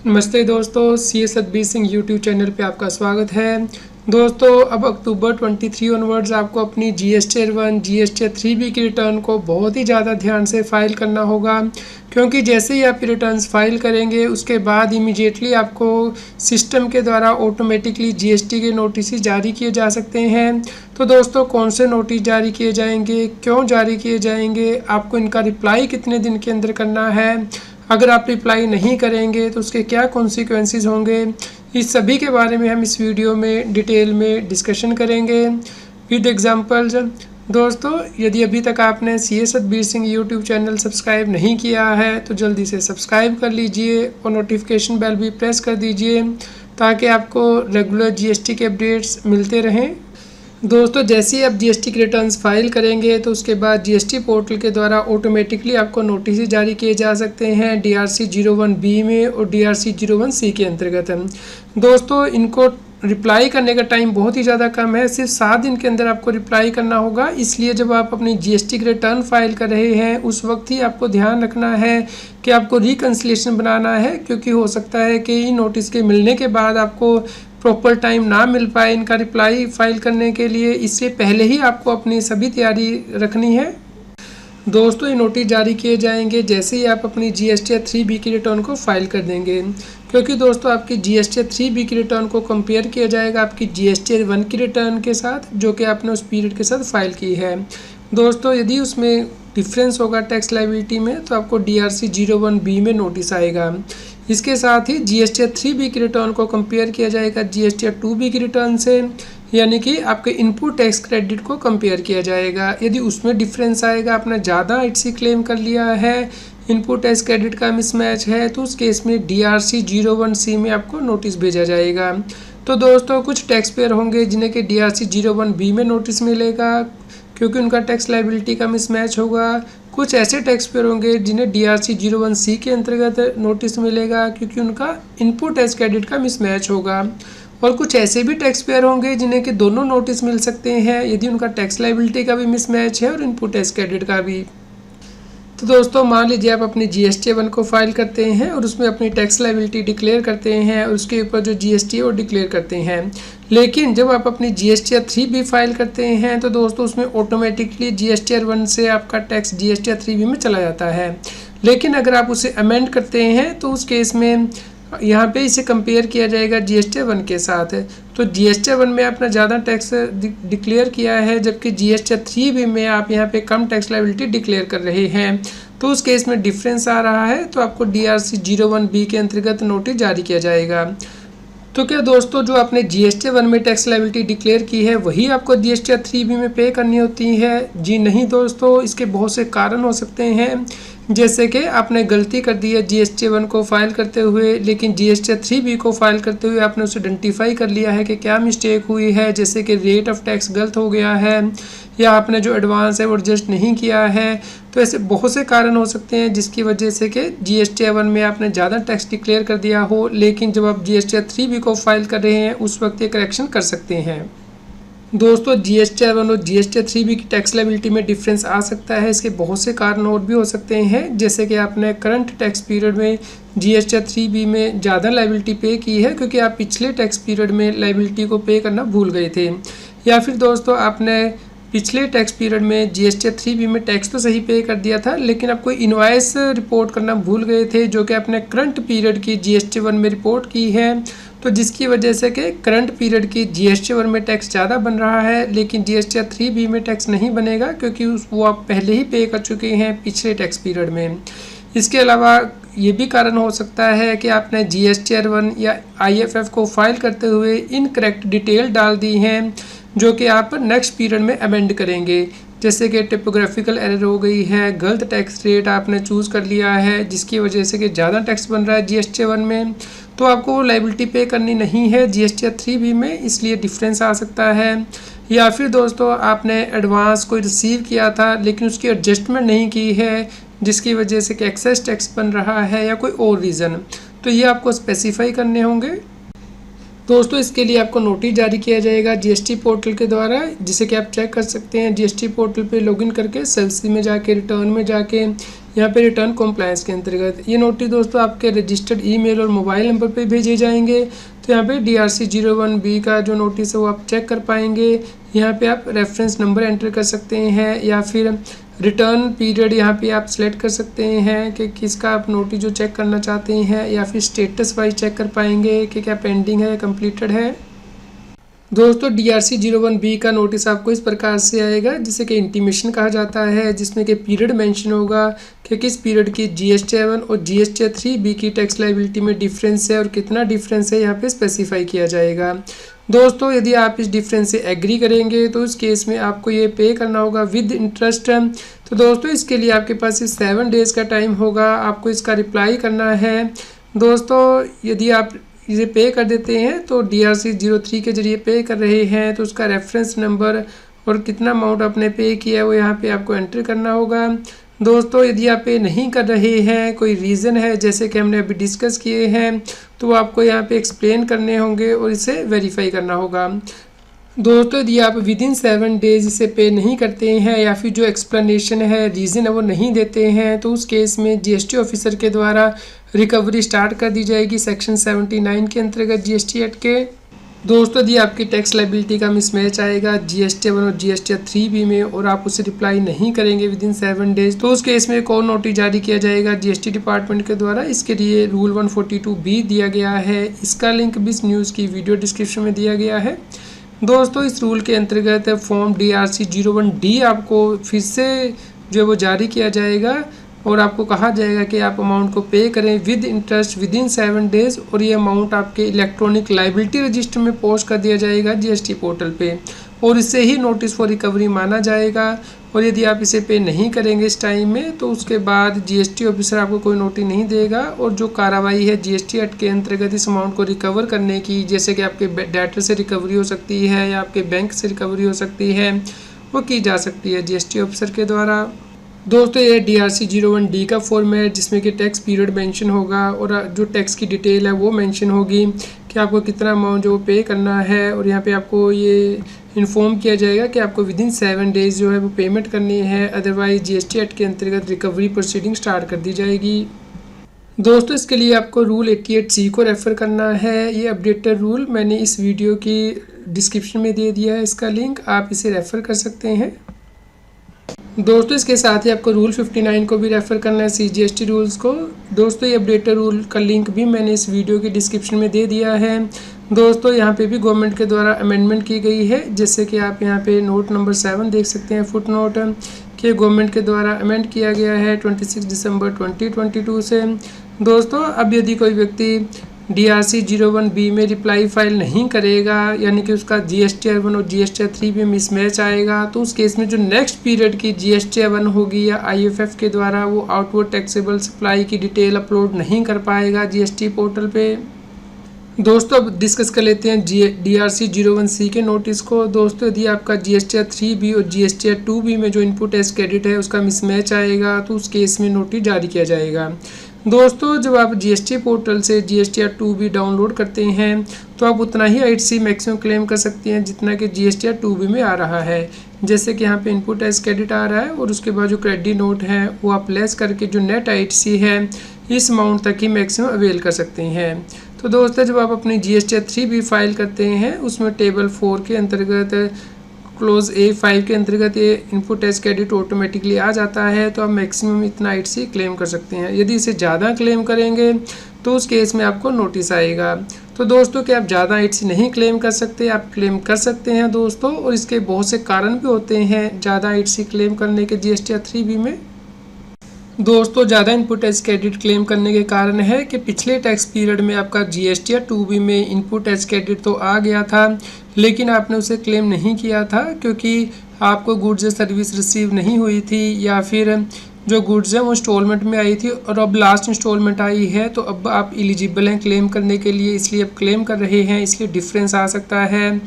नमस्ते दोस्तों, सी Satbir Singh YouTube channel पे आपका स्वागत है। दोस्तों, अब अक्टूबर 23 ऑनवर्ड्स आपको अपनी GST-1, GST-3B की रिटर्न को बहुत ही ज़्यादा ध्यान से फाइल करना होगा, क्योंकि जैसे ही आप रिटर्न्स फाइल करेंगे उसके बाद इमीडिएटली आपको सिस्टम के द्वारा ऑटोमेटिकली GST के नोटिस जारी किए जा सकते हैं। तो दोस्तों, कौन से नोटिस जारी किए जाएंगे, क्यों जारी किए जाएंगे, आपको इनका रिप्लाई कितने दिन के अंदर करना है, अगर आप रिप्लाई नहीं करेंगे तो उसके क्या कॉन्सिक्वेंसेस होंगे, इस सभी के बारे में हम इस वीडियो में डिटेल में डिस्कशन करेंगे विद एग्जांपल्स। दोस्तों, यदि अभी तक आपने C Satbir Singh YouTube channel subscribe नहीं किया है तो जल्दी से सब्सक्राइब कर लीजिए और नोटिफिकेशन बेल भी प्रेस कर दीजिए ताकि आपको रेगुलर GST के अपडेट्स मिलते रहें। दोस्तों, जैसे ही आप GST की रिटर्न्स फाइल करेंगे तो उसके बाद GST पोर्टल के द्वारा ऑटोमेटिकली आपको नोटिस जारी किए जा सकते हैं DRC 01B में और DRC 01C के अंतर्गत। दोस्तों, इनको रिप्लाई करने का टाइम बहुत ही ज़्यादा कम है, सिर्फ 7 दिन के अंदर आपको रिप्लाई करना होगा। इसलिए जब आप अपनी GST की रिटर्न फाइल कर रहे हैं उस वक्त ही आपको ध्यान रखना है कि आपको रिकन्सिलेशन बनाना है, क्योंकि हो सकता है कि इन नोटिस के मिलने के बाद आपको प्रॉपर टाइम ना मिल पाए इनका रिप्लाई फाइल करने के लिए। इससे पहले ही आपको अपनी सभी तैयारी रखनी है। दोस्तों, ये नोटिस जारी किए जाएंगे जैसे ही आप अपनी GST-3B की रिटर्न को फाइल कर देंगे, क्योंकि दोस्तों आपकी GST-3B की रिटर्न को कंपेयर किया जाएगा आपकी GST-1 की रिटर्न के साथ, जो कि आपने उस पीरियड के साथ फाइल की है। दोस्तों, यदि उसमें डिफरेंस होगा टैक्स लायबिलिटी में तो आपको DRC 01B में नोटिस आएगा। इसके साथ ही GST-3B की रिटर्न को कंपेयर किया जाएगा GST-2B की रिटर्न से, यानी कि आपके इनपुट टैक्स क्रेडिट को कंपेयर किया जाएगा। यदि उसमें डिफरेंस आएगा, आपने ज़्यादा ITC क्लेम कर लिया है, इनपुट टैक्स क्रेडिट का मिसमैच है, तो उस केस में DRC 01C में आपको नोटिस भेजा जाएगा। तो दोस्तों, कुछ टैक्स पेयर होंगे जिन्हें कि DRC 01B में नोटिस मिलेगा क्योंकि उनका टैक्स लायबिलिटी का मिसमैच होगा। कुछ ऐसे टैक्स पेयर होंगे जिन्हें DRC 01C के अंतर्गत नोटिस मिलेगा क्योंकि उनका इनपुट टैक्स क्रेडिट का मिसमैच होगा। और कुछ ऐसे भी टैक्स पेयर होंगे जिन्हें कि दोनों नोटिस मिल सकते हैं यदि उनका टैक्स लायबिलिटी का भी मिसमैच है और इनपुट टैक्स क्रेडिट का भी। तो दोस्तों, मान लीजिए आप अपनी GST-1 को फाइल करते हैं और उसमें अपनी टैक्स लायबिलिटी डिक्लेयर करते हैं और उसके ऊपर जो GST है वो डिक्लेयर करते हैं, लेकिन जब आप अपनी GST-3B फाइल करते हैं तो दोस्तों उसमें ऑटोमेटिकली GST-1 से आपका टैक्स GST-3B में चला जाता है। लेकिन अगर आप उसे अमेंड करते हैं तो उस केस में यहाँ पे इसे कंपेयर किया जाएगा GST-1 के साथ। तो GST-1 में आपने ज़्यादा टैक्स डिक्लेयर किया है, जबकि GST-3B में आप यहाँ पे कम टैक्स लायबिलिटी डिक्लेयर कर रहे हैं, तो उस केस में डिफरेंस आ रहा है, तो आपको DRC 01B के अंतर्गत नोटिस जारी किया जाएगा। तो क्या दोस्तों, जो आपने GST-1 में टैक्स लायबिलिटी डिक्लेयर की है वही आपको GST-3B में पे करनी होती है? जी नहीं दोस्तों, इसके बहुत से कारण हो सकते हैं। जैसे कि आपने गलती कर दी है GST-1 को फाइल करते हुए, लेकिन GST-3B को फाइल करते हुए आपने उसे आइडेंटिफाई कर लिया है कि क्या मिस्टेक हुई है, जैसे कि रेट ऑफ टैक्स गलत हो गया है या आपने जो एडवांस है वो एडजस्ट नहीं किया है। तो ऐसे बहुत से कारण हो सकते हैं जिसकी वजह से कि GST-1 में आपने ज़्यादा टैक्स डिक्लेयर कर दिया हो, लेकिन जब आप GST-3B को फाइल कर रहे हैं उस वक्त ये करेक्शन कर सकते हैं। दोस्तों, GST-1 और GST-3B की टैक्स लायबिलिटी में डिफरेंस आ सकता है। इसके बहुत से कारण और भी हो सकते हैं, जैसे कि आपने करंट टैक्स पीरियड में GST-3B में ज़्यादा लायबिलिटी पे की है क्योंकि आप पिछले टैक्स पीरियड में लायबिलिटी को पे करना भूल गए थे, या फिर दोस्तों आपने पिछले टैक्स पीरियड में GST-3B में टैक्स तो सही पे कर दिया था लेकिन आप कोई इनवॉइस रिपोर्ट करना भूल गए थे जो कि आपने करंट पीरियड की GST-1 में रिपोर्ट की है, तो जिसकी वजह से कि करंट पीरियड की GST-1 में टैक्स ज़्यादा बन रहा है लेकिन GST-3B में टैक्स नहीं बनेगा क्योंकि वो आप पहले ही पे कर चुके हैं पिछले टैक्स पीरियड में। इसके अलावा ये भी कारण हो सकता है कि आपने GST-1 या IFF को फाइल करते हुए इनकरेक्ट डिटेल डाल दी हैं जो कि आप नेक्स्ट पीरियड में अमेंड करेंगे, जैसे कि टिपोग्राफिकल एरर हो गई है, गलत टैक्स रेट आपने चूज़ कर लिया है जिसकी वजह से कि ज़्यादा टैक्स बन रहा है GST-1 में, तो आपको वो लायबिलिटी पे करनी नहीं है GST-3B में, इसलिए डिफरेंस आ सकता है। या फिर दोस्तों आपने एडवांस कोई रिसीव किया था लेकिन उसकी एडजस्टमेंट नहीं की है जिसकी वजह से कि एक्सेस टैक्स बन रहा है या कोई और रीज़न, तो ये आपको स्पेसिफाई करने होंगे। दोस्तों, इसके लिए आपको नोटिस जारी किया जाएगा GST पोर्टल के द्वारा, जिसे कि आप चेक कर सकते हैं GST पोर्टल पे लॉगिन करके सेल्स में जाके, रिटर्न में जाके, यहाँ पे रिटर्न कॉम्प्लायंस के अंतर्गत। ये नोटिस दोस्तों आपके रजिस्टर्ड ईमेल और मोबाइल नंबर पे भेजे जाएंगे। तो यहाँ पे DRC 01B का जो नोटिस है वो आप चेक कर पाएंगे। यहाँ पे आप रेफरेंस नंबर एंटर कर सकते हैं या फिर रिटर्न पीरियड यहाँ पे आप सिलेक्ट कर सकते हैं कि किसका आप नोटिस जो चेक करना चाहते हैं, या फिर स्टेटस वाइज चेक कर पाएंगे कि क्या पेंडिंग है या कंप्लीटेड है। दोस्तों DRC 01B का नोटिस आपको इस प्रकार से आएगा जिसे कि इंटीमेशन कहा जाता है, जिसमें कि पीरियड मेंशन होगा कि किस पीरियड की GST 1 और GST 3B की टैक्स लायबिलिटी में डिफरेंस है और कितना डिफरेंस है यहाँ पे स्पेसिफाई किया जाएगा। दोस्तों यदि आप इस डिफरेंस से एग्री करेंगे तो उस केस में आपको ये पे करना होगा विद इंटरेस्ट। तो दोस्तों इसके लिए आपके पास 7 डेज़ का टाइम होगा, आपको इसका रिप्लाई करना है। दोस्तों यदि आप इसे पे कर देते हैं तो DRC 03 के जरिए पे कर रहे हैं तो उसका रेफरेंस नंबर और कितना अमाउंट आपने पे किया है वो यहाँ पे आपको एंटर करना होगा। दोस्तों यदि आप पे नहीं कर रहे हैं, कोई रीज़न है जैसे कि हमने अभी डिस्कस किए हैं, तो आपको यहाँ पे एक्सप्लेन करने होंगे और इसे वेरीफाई करना होगा। दोस्तों यदि आप विद इन 7 डेज़ इसे पे नहीं करते हैं या फिर जो एक्सप्लेनेशन है, रीज़न है वो नहीं देते हैं, तो उस केस में GST ऑफिसर के द्वारा रिकवरी स्टार्ट कर दी जाएगी सेक्शन 79 के अंतर्गत GST एक्ट के। दोस्तों यदि आपकी टैक्स लायबिलिटी का मिसमैच आएगा GST 1 और GST 3B में और आप उसे रिप्लाई नहीं करेंगे विद इन 7 डेज़, तो उस केस में एक और नोटिस जारी किया जाएगा GST डिपार्टमेंट के द्वारा। इसके लिए रूल 142B दिया गया है, इसका लिंक भी इस न्यूज़ की वीडियो डिस्क्रिप्शन में दिया गया है। दोस्तों इस रूल के अंतर्गत फॉर्म DRC 01D आपको फिर से जो है वो जारी किया जाएगा और आपको कहा जाएगा कि आप अमाउंट को पे करें with interest with in 7 days, और ये अमाउंट आपके इलेक्ट्रॉनिक लायबिलिटी रजिस्टर में पोस्ट कर दिया जाएगा GST पोर्टल पे, और इससे ही नोटिस फॉर रिकवरी माना जाएगा। और यदि आप इसे पे नहीं करेंगे इस टाइम में तो उसके बाद GST ऑफिसर आपको कोई नोटिस नहीं देगा, और जो कार्रवाई है GST एक्ट के अंतर्गत इस अमाउंट को रिकवर करने की, जैसे कि आपके डेटर से रिकवरी हो सकती है या आपके बैंक से रिकवरी हो सकती है, वो की जा सकती है GST ऑफिसर के द्वारा। दोस्तों ये DRC 01D का फॉर्मेट जिसमें कि टैक्स पीरियड मेंशन होगा और जो टैक्स की डिटेल है वो मेंशन होगी कि आपको कितना अमाउंट जो पे करना है, और यहाँ पे आपको ये इन्फॉर्म किया जाएगा कि आपको विद इन 7 डेज़ जो है वो पेमेंट करनी है, अदरवाइज GST एक्ट के अंतर्गत रिकवरी प्रोसीडिंग स्टार्ट कर दी जाएगी। दोस्तों इसके लिए आपको रूल 88C को रेफ़र करना है। ये अपडेटेड रूल मैंने इस वीडियो की डिस्क्रिप्शन में दे दिया है, इसका लिंक आप इसे रेफ़र कर सकते हैं। दोस्तों इसके साथ ही आपको रूल 59 को भी रेफ़र करना है, CGST रूल्स को। दोस्तों ये अपडेटेड रूल का लिंक भी मैंने इस वीडियो की डिस्क्रिप्शन में दे दिया है। दोस्तों यहाँ पे भी गवर्नमेंट के द्वारा अमेंडमेंट की गई है, जैसे कि आप यहाँ पे नोट नंबर 7 देख सकते हैं, फुट नोट कि गवर्नमेंट के द्वारा अमेंड किया गया है 26 दिसंबर 2022 से। दोस्तों अब यदि कोई व्यक्ति DRC 01B में रिप्लाई फाइल नहीं करेगा, यानी कि उसका GST 1 और GST 3 में मिसमैच आएगा, तो उस केस में जो नेक्स्ट पीरियड की GST 1 होगी या IFF के द्वारा वो आउटवर्ड टैक्सेबल सप्लाई की डिटेल अपलोड नहीं कर पाएगा GST पोर्टल पे। दोस्तों अब डिस्कस कर लेते हैं DRC 01C के नोटिस को। दोस्तों यदि आपका GST 3B और GST 2B में जो इनपुट टैक्स क्रेडिट है उसका मिसमैच आएगा, तो उस केस में नोटिस जारी किया जाएगा। दोस्तों जब आप GST पोर्टल से GST 2B डाउनलोड करते हैं तो आप उतना ही ITC मैक्सिमम क्लेम कर सकते हैं जितना कि GST 2B में आ रहा है। जैसे कि यहाँ पे इनपुट टैक्स क्रेडिट आ रहा है और उसके बाद जो क्रेडिट नोट है वो आप लेस करके जो नेट ITC है इस अमाउंट तक ही मैक्सिमम अवेल कर सकते हैं। तो दोस्तों जब आप अपनी GST 3B फाइल करते हैं उसमें टेबल 4 के अंतर्गत क्लोज A5 के अंतर्गत ये इनपुट टैक्स क्रेडिट ऑटोमेटिकली आ जाता है, तो आप मैक्सिमम इतना ITC क्लेम कर सकते हैं। यदि इसे ज़्यादा क्लेम करेंगे तो उस केस में आपको नोटिस आएगा। तो दोस्तों क्या आप ज़्यादा ITC नहीं क्लेम कर सकते, आप क्लेम कर सकते हैं दोस्तों, और इसके बहुत से कारण भी होते हैं ज़्यादा ITC क्लेम करने के GST 3B में। दोस्तों ज़्यादा इनपुट टैक्स क्रेडिट क्लेम करने के कारण है कि पिछले टैक्स पीरियड में आपका GST 2B में इनपुट टैक्स क्रेडिट तो आ गया था, लेकिन आपने उसे क्लेम नहीं किया था क्योंकि आपको गुड्स या सर्विस रिसीव नहीं हुई थी, या फिर जो गुड्स हैं वो इंस्टॉलमेंट में आई थी और अब लास्ट इंस्टॉलमेंट आई है, तो अब आप एलिजिबल हैं क्लेम करने के लिए, इसलिए अब क्लेम कर रहे हैं, इसलिए डिफरेंस आ सकता है।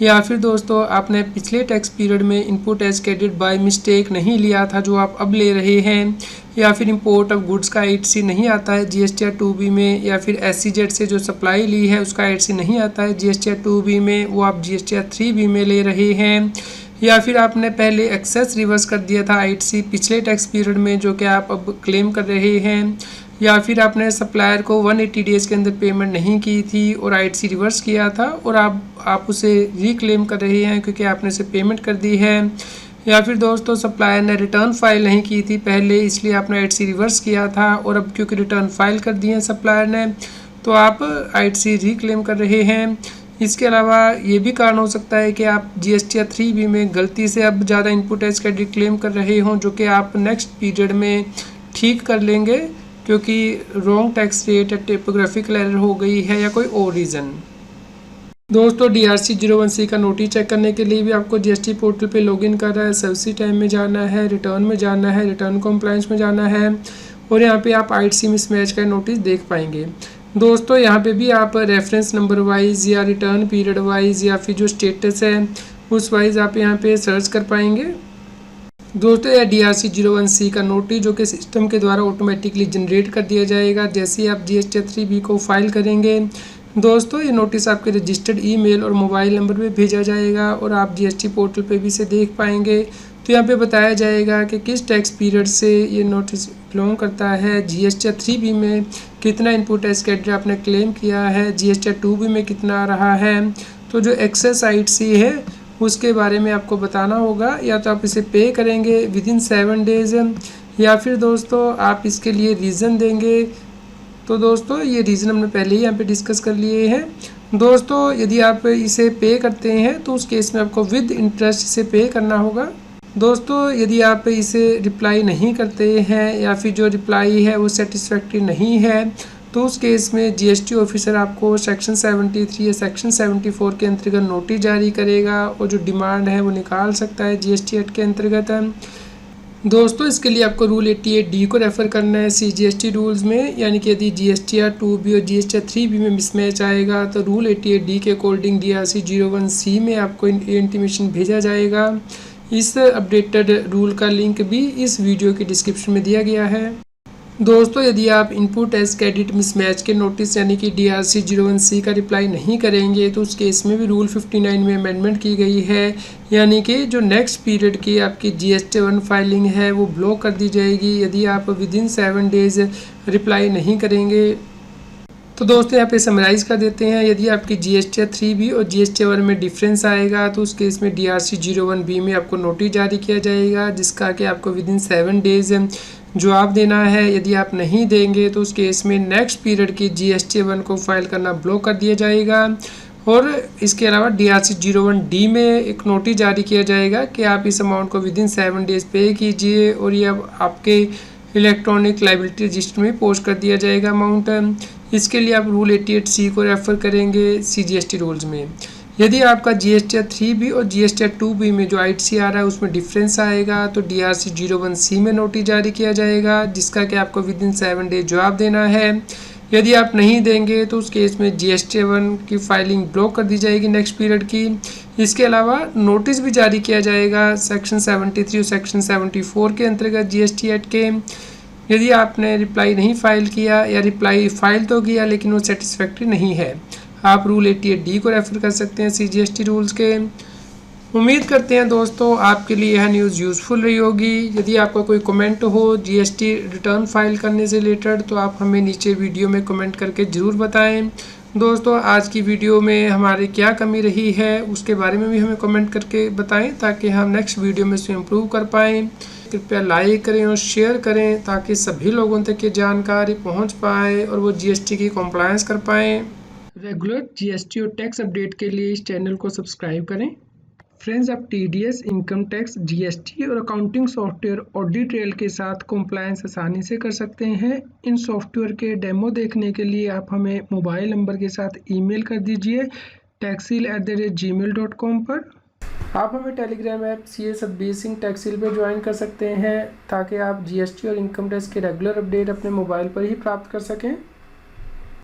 या फिर दोस्तों आपने पिछले टैक्स पीरियड में input tax credit by mistake नहीं लिया था जो आप अब ले रहे हैं, या फिर इंपोर्ट ऑफ गुड्स का ITC नहीं आता है GST 2B में, या फिर SEZ से जो सप्लाई ली है उसका ITC नहीं आता है GST 2B में, वो आप GST 3B में ले रहे हैं, या फिर आपने पहले एक्सेस रिवर्स कर दिया था आईटीसी पिछले टैक्स पीरियड में जो कि आप अब क्लेम कर रहे हैं, या फिर आपने सप्लायर को 180 डेज़ के अंदर पेमेंट नहीं की थी और आईटीसी रिवर्स किया था और आप उसे रिक्लेम कर रहे हैं क्योंकि आपने उसे पेमेंट कर दी है, या फिर दोस्तों सप्लायर ने रिटर्न फाइल नहीं की थी पहले इसलिए आपने आईटीसी रिवर्स किया था और अब क्योंकि रिटर्न फाइल कर दी है सप्लायर ने तो आप आईटीसी रिक्लेम कर रहे हैं। इसके अलावा ये भी कारण हो सकता है कि आप जीएसटी 3B में गलती से अब ज़्यादा इनपुट टैक्स क्रेडिट क्लेम कर रहे हों जो कि आप नेक्स्ट पीरियड में ठीक कर लेंगे क्योंकि रॉन्ग टैक्स रेट या टिपोग्राफिकल एरर हो गई है या कोई और रीज़न। दोस्तों DRC 01C का नोटिस चेक करने के लिए भी आपको जीएसटी पोर्टल पे लॉगिन करना है, सर्विस टाइम में जाना है, रिटर्न में जाना है, रिटर्न कंप्लायंस में जाना है और यहाँ पे आप आईटीसी मिसमैच का नोटिस देख पाएंगे। दोस्तों यहाँ पे भी आप रेफरेंस नंबर वाइज या रिटर्न पीरियड वाइज या फिर जो स्टेटस है उस वाइज आप यहाँ पे सर्च कर पाएंगे। दोस्तों यह DRC 01C का नोटिस जो कि सिस्टम के द्वारा ऑटोमेटिकली जनरेट कर दिया जाएगा जैसे ही आप GST 3B को फाइल करेंगे। दोस्तों ये नोटिस आपके रजिस्टर्ड ईमेल और मोबाइल नंबर पे भेजा जाएगा और आप जीएसटी पोर्टल पे भी इसे देख पाएंगे। तो यहाँ पे बताया जाएगा कि किस टैक्स पीरियड से ये नोटिस बिलोंग करता है, GST 3B में कितना इनपुट टैक्स क्रेडिट आपने क्लेम किया है, GST 2B में कितना आ रहा है। तो जो एक्सेस आईटीसी है उसके बारे में आपको बताना होगा, या तो आप इसे पे करेंगे विदिन 7 डेज़ या फिर दोस्तों आप इसके लिए रीज़न देंगे। तो दोस्तों ये रीज़न हमने पहले ही यहाँ पे डिस्कस कर लिए हैं। दोस्तों यदि आप इसे पे करते हैं तो उस केस में आपको विद इंटरेस्ट इसे पे करना होगा। दोस्तों यदि आप इसे रिप्लाई नहीं करते हैं या फिर जो रिप्लाई है वो सेटिस्फैक्ट्री नहीं है तो उस केस में जीएसटी ऑफिसर आपको सेक्शन 73 या सेक्शन 74 के अंतर्गत नोटिस जारी करेगा और जो डिमांड है वो निकाल सकता है जीएसटी एक्ट के अंतर्गत। दोस्तों इसके लिए आपको रूल 88D को रेफ़र करना है CGST रूल्स में, यानी कि यदि GSTR 2B और GSTR 3B में मिसमैच आएगा तो रूल 88D के अकॉर्डिंग DRC 01C में आपको इंटीमेशन भेजा जाएगा। इस अपडेटेड रूल का लिंक भी इस वीडियो की डिस्क्रिप्शन में दिया गया है। दोस्तों यदि आप इनपुट टैक्स क्रेडिट मिसमैच के नोटिस यानी कि DRC 01C का रिप्लाई नहीं करेंगे तो उस केस में भी रूल 59 में अमेंडमेंट की गई है, यानी कि जो नेक्स्ट पीरियड की आपकी GST 1 फाइलिंग है वो ब्लॉक कर दी जाएगी यदि आप विदिन 7 डेज़ रिप्लाई नहीं करेंगे। तो दोस्तों यहाँ पे समराइज़ कर देते हैं, यदि आपकी GST 3B और GST 1 में डिफरेंस आएगा तो उस केस में DRC 01B में आपको नोटिस जारी किया जाएगा जिसका कि आपको विदिन 7 डेज़ जवाब देना है। यदि आप नहीं देंगे तो उस केस में नेक्स्ट पीरियड की GST 1 को फाइल करना ब्लॉक कर दिया जाएगा। और इसके अलावा DRC 01D में एक नोटिस जारी किया जाएगा कि आप इस अमाउंट को विदिन 7 डेज़ पे कीजिए और ये अब आपके इलेक्ट्रॉनिक लाइबिलिटी रजिस्टर में पोस्ट कर दिया जाएगा अमाउंट। इसके लिए आप रूल 88C को रेफ़र करेंगे CGST रूल्स में। यदि आपका GST 3B और GST 2B में जो आईटीसी आ रहा है उसमें डिफरेंस आएगा तो DRC 01C में नोटिस जारी किया जाएगा जिसका कि आपको विदिन 7 डेज जवाब देना है। यदि आप नहीं देंगे तो उस केस में GST 1 की फाइलिंग ब्लॉक कर दी जाएगी नेक्स्ट पीरियड की। इसके अलावा नोटिस भी जारी किया जाएगा सेक्शन 73 और सेक्शन 74 के अंतर्गत GST एक्ट के। यदि आपने रिप्लाई नहीं फाइल किया या रिप्लाई फाइल तो किया लेकिन वो सेटिस्फैक्ट्री नहीं है, आप रूल 88D को रेफ़र कर सकते हैं CGST रूल्स के। उम्मीद करते हैं दोस्तों आपके लिए यह न्यूज़ यूज़फुल रही होगी। यदि आपका कोई कमेंट हो GST रिटर्न फाइल करने से रिलेटेड तो आप हमें नीचे वीडियो में कमेंट करके ज़रूर बताएं। दोस्तों आज की वीडियो में हमारी क्या कमी रही है उसके बारे में भी हमें कमेंट करके बताएं ताकि हम नेक्स्ट वीडियो में इसे इम्प्रूव कर पाएँ। कृपया लाइक करें और शेयर करें ताकि सभी लोगों तक ये जानकारी पहुँच पाए और वो GST की कॉम्प्लायंस कर पाएँ। रेगुलर GST और टैक्स अपडेट के लिए इस चैनल को सब्सक्राइब करें। फ्रेंड्स आप TDS, इनकम टैक्स, GST और अकाउंटिंग सॉफ्टवेयर ऑडिट ट्रेल के साथ कॉम्प्लायंस आसानी से कर सकते हैं। इन सॉफ्टवेयर के डेमो देखने के लिए आप हमें मोबाइल नंबर के साथ ईमेल कर दीजिए taxil@gmail.com पर। आप हमें टेलीग्राम ऐप CS सर्विसिंग टैक्सिल पर ज्वाइन कर सकते हैं ताकि आप GST और इनकम टैक्स के रेगुलर अपडेट अपने मोबाइल पर ही प्राप्त कर सकें।